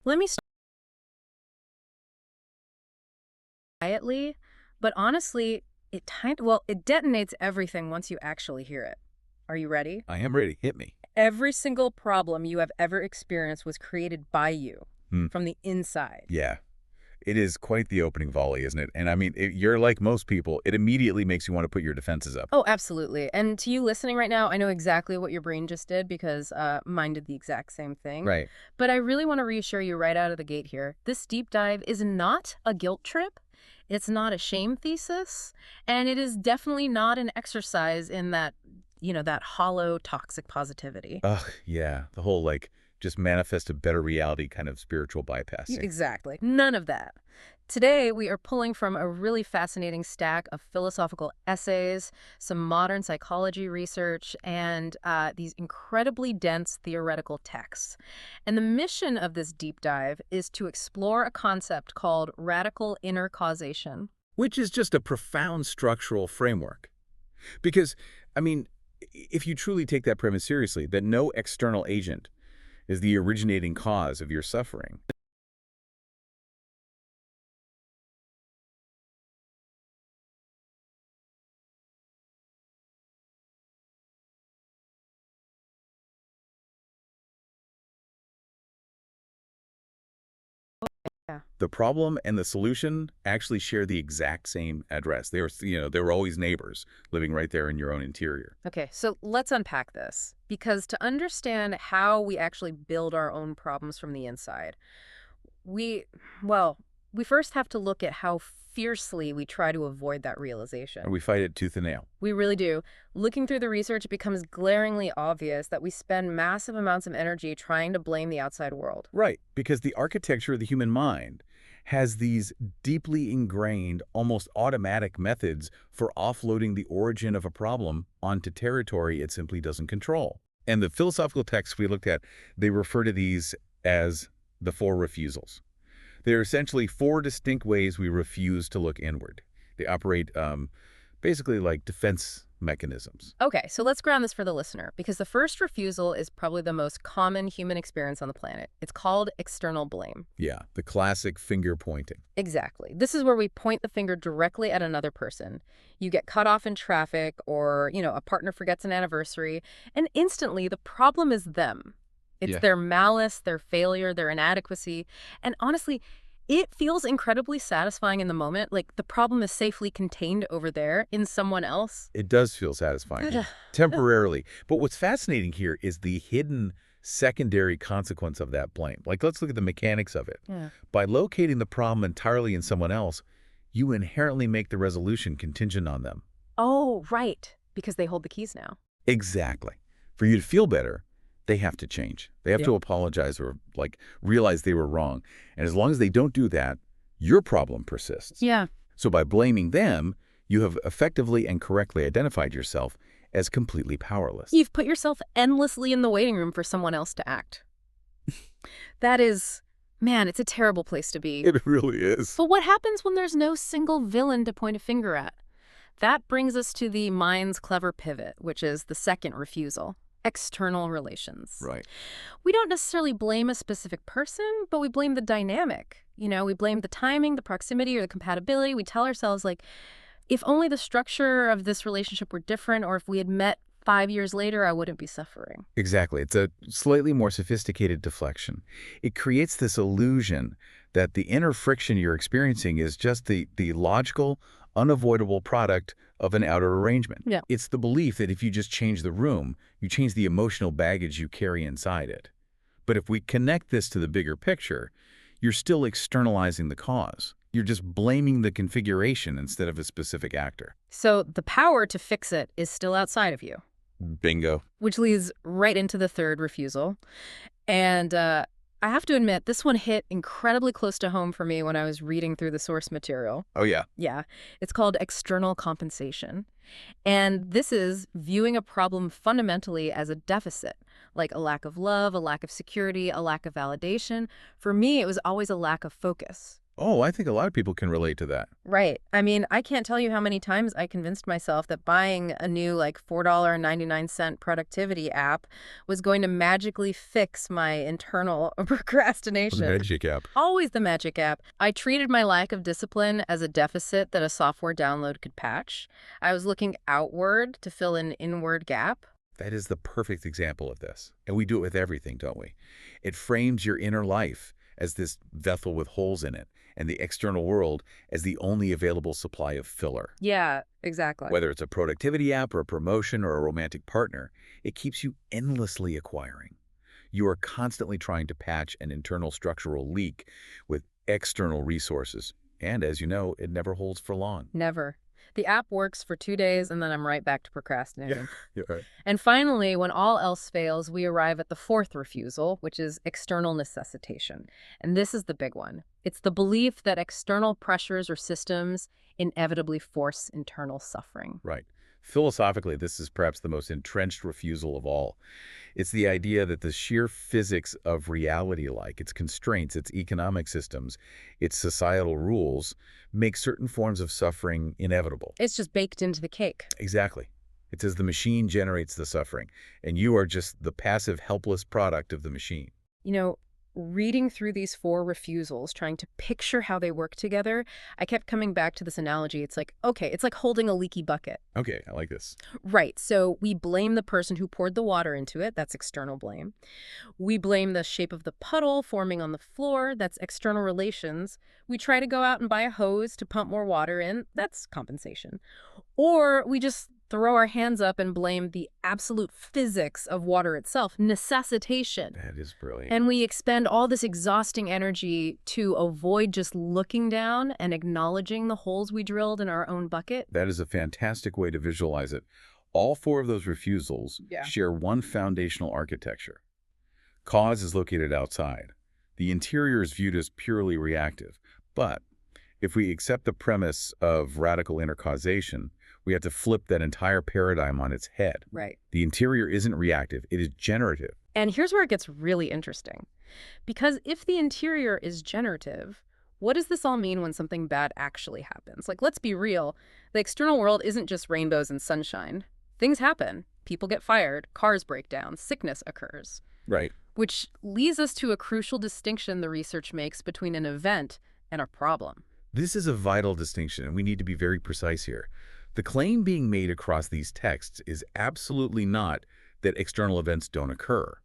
Let me start quietly, but honestly, it detonates everything once you actually hear it. Are you ready? I am ready. Hit me. Every single problem you have ever experienced was created by you, Hmm. from the inside. Yeah. It is quite the opening volley, isn't it? And I mean, you're like most people. It immediately makes you want to put your defenses up. Oh, absolutely. And to you listening right now, I know exactly what your brain just did because mine did the exact same thing. Right. But I really want to reassure you right out of the gate here. This deep dive is not a guilt trip. It's not a shame thesis. And it is definitely not an exercise in that hollow, toxic positivity. Ugh, yeah. The whole, like, just manifest a better reality kind of spiritual bypassing. Exactly. None of that. Today, we are pulling from a really fascinating stack of philosophical essays, some modern psychology research, and these incredibly dense theoretical texts. And the mission of this deep dive is to explore a concept called radical inner causation. Which is just a profound structural framework. Because, I mean, if you truly take that premise seriously, that no external agent is the originating cause of your suffering. Yeah. The problem and the solution actually share the exact same address. They were always neighbors living right there in your own interior. Okay, so let's unpack this. Because to understand how we actually build our own problems from the inside, we, well, we first have to look at how fiercely we try to avoid that And realization. we fight it tooth and nail. We really do. Looking through the research, it becomes glaringly obvious that we spend massive amounts of energy trying to blame the outside world. Right, because the architecture of the human mind has these deeply ingrained, almost automatic methods for offloading the origin of a problem onto territory it simply doesn't control. And the philosophical texts we looked at, they refer to these as the four refusals. There are essentially four distinct ways we refuse to look inward. They operate basically like defense mechanisms. Okay, so let's ground this for the listener, because the first refusal is probably the most common human experience on the planet. It's called external blame. Yeah, the classic finger pointing. Exactly. This is where we point the finger directly at another person. You get cut off in traffic or, a partner forgets an anniversary, and instantly the problem is them. It's Yeah. their malice, their failure, their inadequacy. And honestly, it feels incredibly satisfying in the moment. Like the problem is safely contained over there in someone else. It does feel satisfying, temporarily. But what's fascinating here is the hidden secondary consequence of that blame. Like, let's look at the mechanics of it. Yeah. By locating the problem entirely in someone else, you inherently make the resolution contingent on them. Oh, right. Because they hold the keys now. Exactly. For you to feel better, they have to change. They have Yep. to apologize or, like, realize they were wrong. And as long as they don't do that, your problem persists. Yeah. So by blaming them, you have effectively and correctly identified yourself as completely powerless. You've put yourself endlessly in the waiting room for someone else to act. That is, man, it's a terrible place to be. It really is. But what happens when there's no single villain to point a finger at? That brings us to the mind's clever pivot, which is the second refusal, external relations. Right. We don't necessarily blame a specific person, but we blame the dynamic. We blame the timing, the proximity, or the compatibility. We tell ourselves, like, if only the structure of this relationship were different, or if we had met 5 years later, I wouldn't be suffering. Exactly. It's a slightly more sophisticated deflection. It creates this illusion that the inner friction you're experiencing is just the logical, unavoidable product of an outer arrangement. Yeah. It's the belief that if you just change the room, you change the emotional baggage you carry inside it. But if we connect this to the bigger picture, you're still externalizing the cause. You're just blaming the configuration instead of a specific actor. So the power to fix it is still outside of you, Bingo. which leads right into the third refusal. And I have to admit, this one hit incredibly close to home for me when I was reading through the source material. Oh, yeah. Yeah, it's called external compensation. And this is viewing a problem fundamentally as a deficit, like a lack of love, a lack of security, a lack of validation. For me, it was always a lack of focus. Oh, I think a lot of people can relate to that. Right. I mean, I can't tell you how many times I convinced myself that buying a new, like, $4.99 productivity app was going to magically fix my internal The procrastination. Magic app. Always the magic app. I treated my lack of discipline as a deficit that a software download could patch. I was looking outward to fill an inward gap. That is the perfect example of this. And we do it with everything, don't we? It frames your inner life as this vessel with holes in it, and the external world as the only available supply of filler. Yeah, exactly. Whether it's a productivity app or a promotion or a romantic partner, it keeps you endlessly acquiring. You are constantly trying to patch an internal structural leak with external resources. And as you know, it never holds for long. Never. The app works for 2 days, and then I'm right back to Yeah, procrastinating. you're right. And finally, when all else fails, we arrive at the fourth refusal, which is external necessitation. And this is the big one. It's the belief that external pressures or systems inevitably force internal suffering. Right. Philosophically, this is perhaps the most entrenched refusal of all. It's the idea that the sheer physics of reality, like its constraints, its economic systems, its societal rules, make certain forms of suffering inevitable. It's just baked into the cake. Exactly. It says the machine generates the suffering, and you are just the passive, helpless product of the machine. You know, reading through these four refusals, trying to picture how they work together, I kept coming back to this analogy. It's like, okay, it's like holding a leaky bucket. Okay, I like this. Right. So we blame the person who poured the water into it. That's external blame. We blame the shape of the puddle forming on the floor. That's external relations. We try to go out and buy a hose to pump more water in. That's compensation. Or we just throw our hands up and blame the absolute physics of water itself, necessitation. That is brilliant. And we expend all this exhausting energy to avoid just looking down and acknowledging the holes we drilled in our own bucket. That is a fantastic way to visualize it. All four of those refusals Yeah. share one foundational architecture. Cause is located outside. The interior is viewed as purely reactive. But if we accept the premise of radical intercausation, we have to flip that entire paradigm on its head. Right. The interior isn't reactive, it is generative. And here's where it gets really interesting. Because if the interior is generative, what does this all mean when something bad actually happens? Like, let's be real. The external world isn't just rainbows and sunshine. Things happen. People get fired, cars break down, sickness occurs. Right. Which leads us to a crucial distinction the research makes between an event and a problem. This is a vital distinction, and we need to be very precise here. The claim being made across these texts is absolutely not that external events don't occur.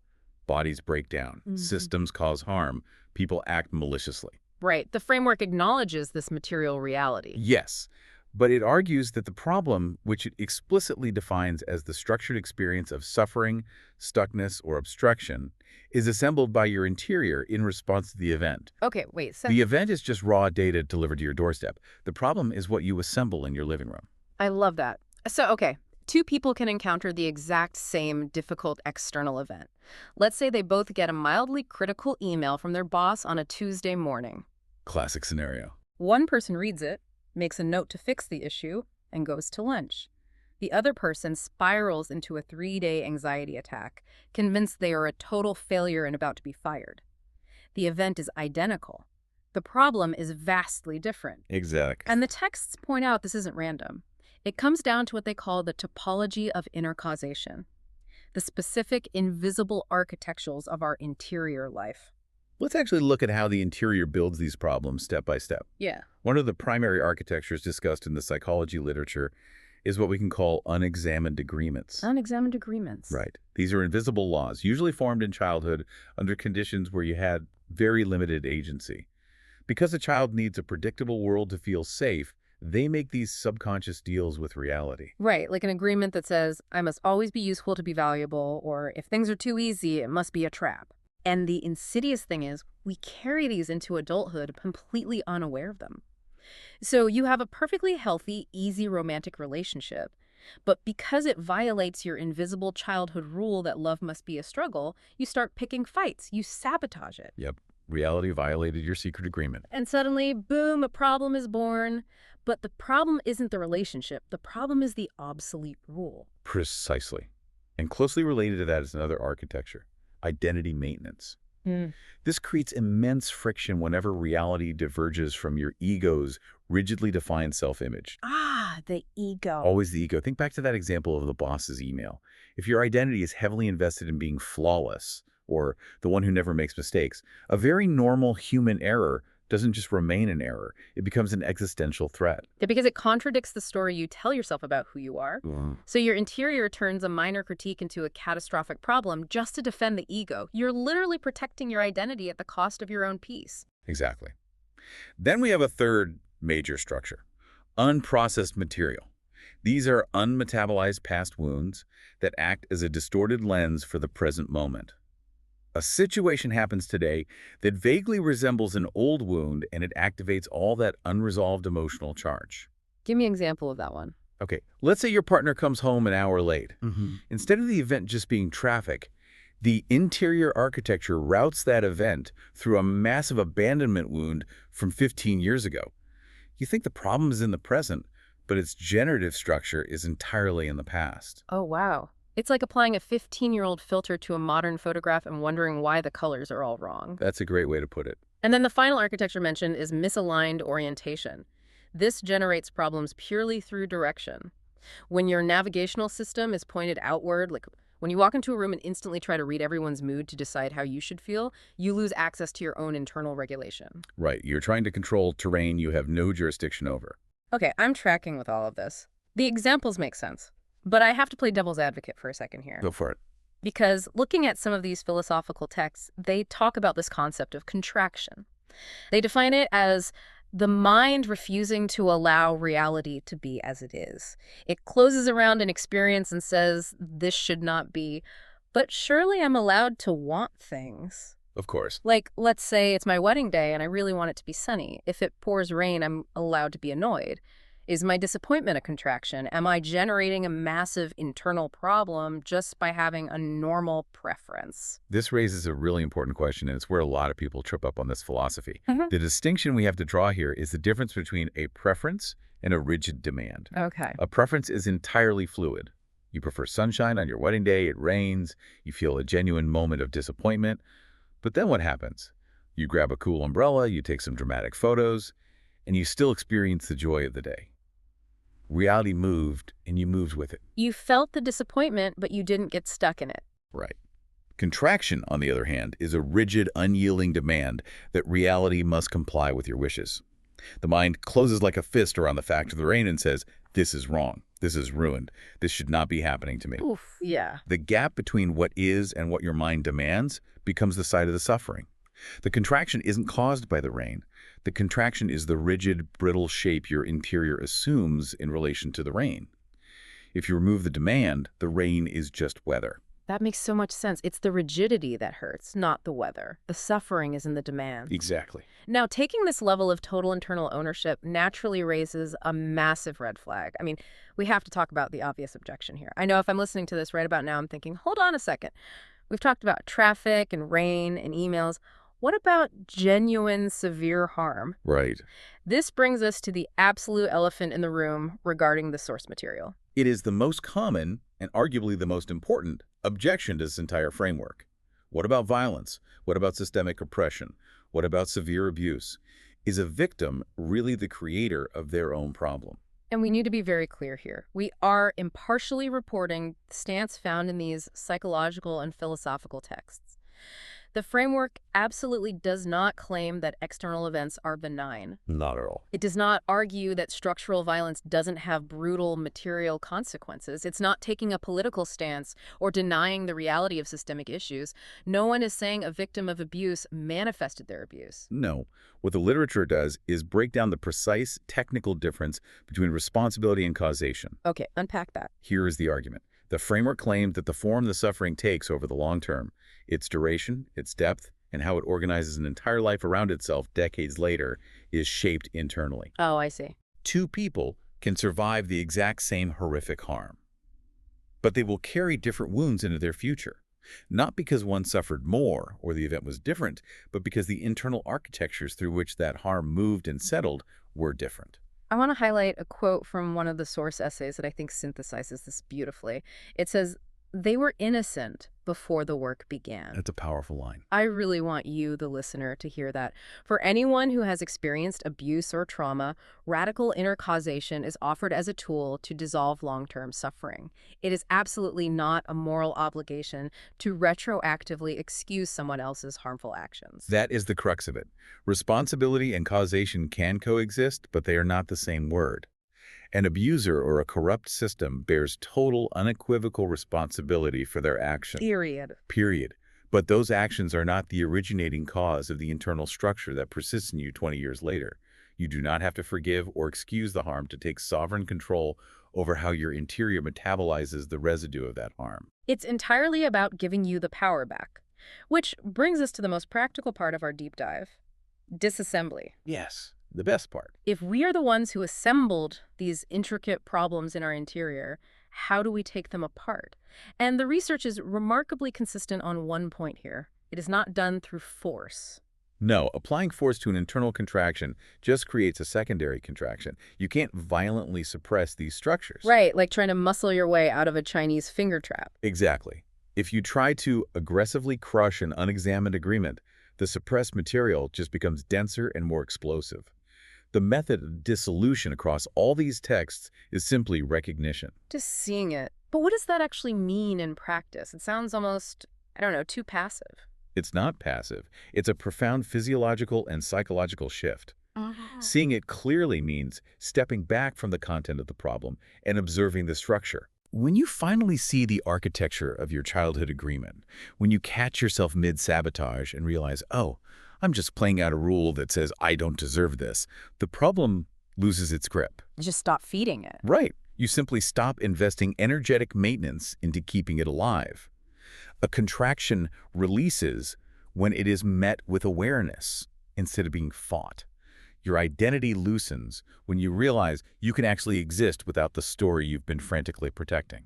Bodies break down, systems cause harm, people act maliciously. Right. The framework acknowledges this material reality. Yes, but it argues that the problem, which it explicitly defines as the structured experience of suffering, stuckness, or obstruction, is assembled by your interior in response to the event. Okay, wait. The event is just raw data delivered to your doorstep. The problem is what you assemble in your living room. I love that. So, okay, two people can encounter the exact same difficult external event. Let's say they both get a mildly critical email from their boss on a Tuesday morning. Classic scenario. One person reads it, makes a note to fix the issue, and goes to lunch. The other person spirals into a 3-day anxiety attack, convinced they are a total failure and about to be fired. The event is identical. The problem is vastly different. Exactly. And the texts point out this isn't random. It comes down to what they call the topology of inner causation, the specific invisible architectures of our interior life. Let's actually look at how the interior builds these problems step by step. Yeah. One of the primary architectures discussed in the psychology literature is what we can call unexamined agreements. Unexamined agreements. Right. These are invisible laws, usually formed in childhood under conditions where you had very limited agency. Because a child needs a predictable world to feel safe, they make these subconscious deals with reality. Right, like an agreement that says, I must always be useful to be valuable, or if things are too easy, it must be a trap. And the insidious thing is, we carry these into adulthood completely unaware of them. So you have a perfectly healthy, easy romantic relationship, but because it violates your invisible childhood rule that love must be a struggle, you start picking fights, you sabotage it. Yep. Reality violated your secret agreement. And suddenly, boom, a problem is born. But the problem isn't the relationship. The problem is the obsolete rule. Precisely. And closely related to that is another architecture, identity maintenance. Mm. This creates immense friction whenever reality diverges from your ego's rigidly defined self-image. Ah, the ego. Always the ego. Think back to that example of the boss's email. If your identity is heavily invested in being flawless or the one who never makes mistakes, a very normal human error doesn't just remain an error. It becomes an existential threat. Yeah, because it contradicts the story you tell yourself about who you are. Mm. So your interior turns a minor critique into a catastrophic problem just to defend the ego. You're literally protecting your identity at the cost of your own peace. Exactly. Then we have a third major structure, unprocessed material. These are unmetabolized past wounds that act as a distorted lens for the present moment. A situation happens today that vaguely resembles an old wound and it activates all that unresolved emotional charge. Give me an example of that one. Okay, let's say your partner comes home an hour late. Mm-hmm. Instead of the event just being traffic, the interior architecture routes that event through a massive abandonment wound from 15 years ago. You think the problem is in the present, but its generative structure is entirely in the past. Oh, wow. It's like applying a 15-year-old filter to a modern photograph and wondering why the colors are all wrong. That's a great way to put it. And then the final architecture mentioned is misaligned orientation. This generates problems purely through direction. When your navigational system is pointed outward, like when you walk into a room and instantly try to read everyone's mood to decide how you should feel, you lose access to your own internal regulation. Right, you're trying to control terrain you have no jurisdiction over. Okay, I'm tracking with all of this. The examples make sense, but I have to play devil's advocate for a second here. Go for it. Because looking at some of these philosophical texts, they talk about this concept of contraction. They define it as the mind refusing to allow reality to be as it is. It closes around an experience and says, this should not be, but surely I'm allowed to want things. Of course. Like, let's say it's my wedding day and I really want it to be sunny. If it pours rain, I'm allowed to be annoyed. Is my disappointment a contraction? Am I generating a massive internal problem just by having a normal preference? This raises a really important question, and it's where a lot of people trip up on this philosophy. Mhm. The distinction we have to draw here is the difference between a preference and a rigid demand. Okay. A preference is entirely fluid. You prefer sunshine on your wedding day, it rains, you feel a genuine moment of disappointment. But then what happens? You grab a cool umbrella, you take some dramatic photos, and you still experience the joy of the day. Reality moved, and you moved with it. You felt the disappointment, but you didn't get stuck in it. Right. Contraction, on the other hand, is a rigid, unyielding demand that reality must comply with your wishes. The mind closes like a fist around the fact of the rain and says, this is wrong, this is ruined, this should not be happening to me. Oof, yeah. The gap between what is and what your mind demands becomes the site of the suffering. The contraction isn't caused by the rain. The contraction is the rigid, brittle shape your interior assumes in relation to the rain. If you remove the demand, the rain is just weather. That makes so much sense. It's the rigidity that hurts, not the weather. The suffering is in the demand. Exactly. Now, taking this level of total internal ownership naturally raises a massive red flag. I mean, we have to talk about the obvious objection here. I know if I'm listening to this right about now, I'm thinking, hold on a second. We've talked about traffic and rain and emails. What about genuine severe harm? Right. This brings us to the absolute elephant in the room regarding the source material. It is the most common, and arguably the most important, objection to this entire framework. What about violence? What about systemic oppression? What about severe abuse? Is a victim really the creator of their own problem? And we need to be very clear here. We are impartially reporting the stance found in these psychological and philosophical texts. The framework absolutely does not claim that external events are benign. Not at all. It does not argue that structural violence doesn't have brutal material consequences. It's not taking a political stance or denying the reality of systemic issues. No one is saying a victim of abuse manifested their abuse. No. What the literature does is break down the precise technical difference between responsibility and causation. Okay, unpack that. Here is the argument. The framework claimed that the form the suffering takes over the long term, its duration, its depth, and how it organizes an entire life around itself decades later, is shaped internally. Oh, I see. Two people can survive the exact same horrific harm, but they will carry different wounds into their future. Not because one suffered more or the event was different, but because the internal architectures through which that harm moved and settled were different. I want to highlight a quote from one of the source essays that I think synthesizes this beautifully. It says, "They were innocent, before the work began. That's a powerful line. I really want you, the listener, to hear that. For anyone who has experienced abuse or trauma, radical inner causation is offered as a tool to dissolve long-term suffering. It is absolutely not a moral obligation to retroactively excuse someone else's harmful actions. That is the crux of it. Responsibility and causation can coexist, but they are not the same word. An abuser or a corrupt system bears total, unequivocal responsibility for their actions. Period. Period. But those actions are not the originating cause of the internal structure that persists in you 20 years later. You do not have to forgive or excuse the harm to take sovereign control over how your interior metabolizes the residue of that harm. It's entirely about giving you the power back. Which brings us to the most practical part of our deep dive: disassembly. Yes, the best part. If we are the ones who assembled these intricate problems in our interior, how do we take them apart? And the research is remarkably consistent on one point here. It is not done through force. No, applying force to an internal contraction just creates a secondary contraction. You can't violently suppress these structures. Right, like trying to muscle your way out of a Chinese finger trap. Exactly. If you try to aggressively crush an unexamined agreement, the suppressed material just becomes denser and more explosive. The method of dissolution across all these texts is simply recognition. Just seeing it. But what does that actually mean in practice? It sounds almost, I don't know, too passive. It's not passive. It's a profound physiological and psychological shift. Seeing it clearly means stepping back from the content of the problem and observing the structure. When you finally see the architecture of your childhood agreement, when you catch yourself mid-sabotage and realize, oh, I'm just playing out a rule that says I don't deserve this, the problem loses its grip. Just stop feeding it. Right. You simply stop investing energetic maintenance into keeping it alive. A contraction releases when it is met with awareness instead of being fought. Your identity loosens when you realize you can actually exist without the story you've been frantically protecting.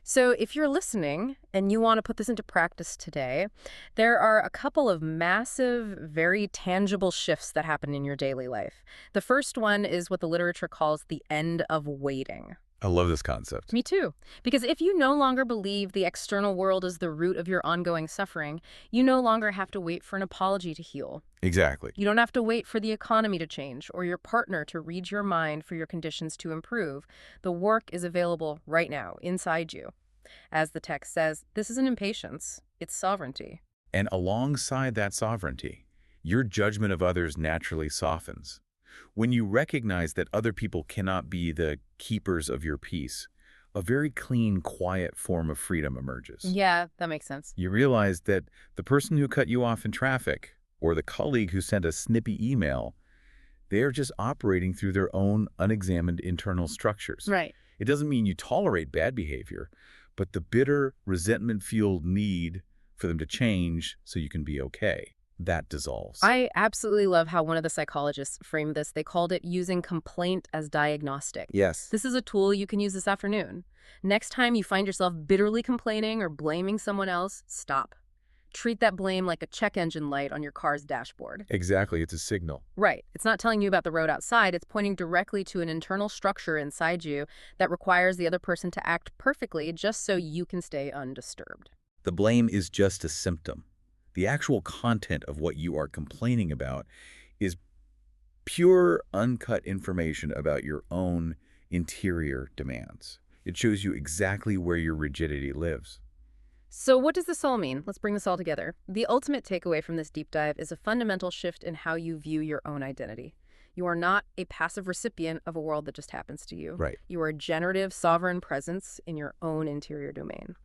So if you're listening and you want to put this into practice today, there are a couple of massive, very tangible shifts that happen in your daily life. The first one is what the literature calls the end of waiting. I love this concept. Me too. Because if you no longer believe the external world is the root of your ongoing suffering, you no longer have to wait for an apology to heal. Exactly. You don't have to wait for the economy to change or your partner to read your mind for your conditions to improve. The work is available right now, inside you. As the text says, this isn't impatience, it's sovereignty. And alongside that sovereignty, your judgment of others naturally softens. When you recognize that other people cannot be the keepers of your peace, a very clean, quiet form of freedom emerges. Yeah, that makes sense. You realize that the person who cut you off in traffic or the colleague who sent a snippy email, they are just operating through their own unexamined internal structures. Right. It doesn't mean you tolerate bad behavior, but the bitter, resentment-fueled need for them to change so you can be okay, that dissolves. I absolutely love how one of the psychologists framed this. They called it using complaint as diagnostic. Yes. This is a tool you can use this afternoon. Next time you find yourself bitterly complaining or blaming someone else, stop. Treat that blame like a check engine light on your car's dashboard. Exactly. It's a signal. Right. It's not telling you about the road outside. It's pointing directly to an internal structure inside you that requires the other person to act perfectly just so you can stay undisturbed. The blame is just a symptom. The actual content of what you are complaining about is pure, uncut information about your own interior demands. It shows you exactly where your rigidity lives. So what does this all mean? Let's bring this all together. The ultimate takeaway from this deep dive is a fundamental shift in how you view your own identity. You are not a passive recipient of a world that just happens to you. Right. You are a generative, sovereign presence in your own interior domain.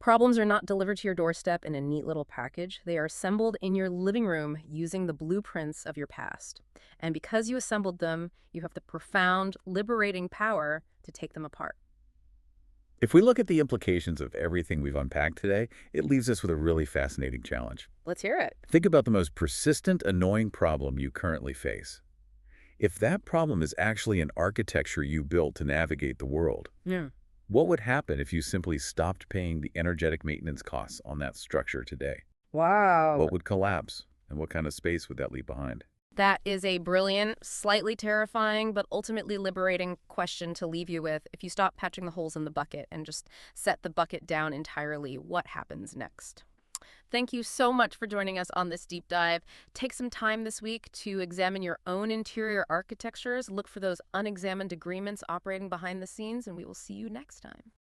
Problems are not delivered to your doorstep in a neat little package. They are assembled in your living room using the blueprints of your past. And because you assembled them, you have the profound, liberating power to take them apart. If we look at the implications of everything we've unpacked today, it leaves us with a really fascinating challenge. Let's hear it. Think about the most persistent, annoying problem you currently face. If that problem is actually an architecture you built to navigate the world, Yeah. what would happen if you simply stopped paying the energetic maintenance costs on that structure today? Wow. What would collapse, and what kind of space would that leave behind? That is a brilliant, slightly terrifying, but ultimately liberating question to leave you with. If you stop patching the holes in the bucket and just set the bucket down entirely, what happens next? Thank you so much for joining us on this deep dive. Take some time this week to examine your own interior architectures, look for those unexamined agreements operating behind the scenes, and we will see you next time.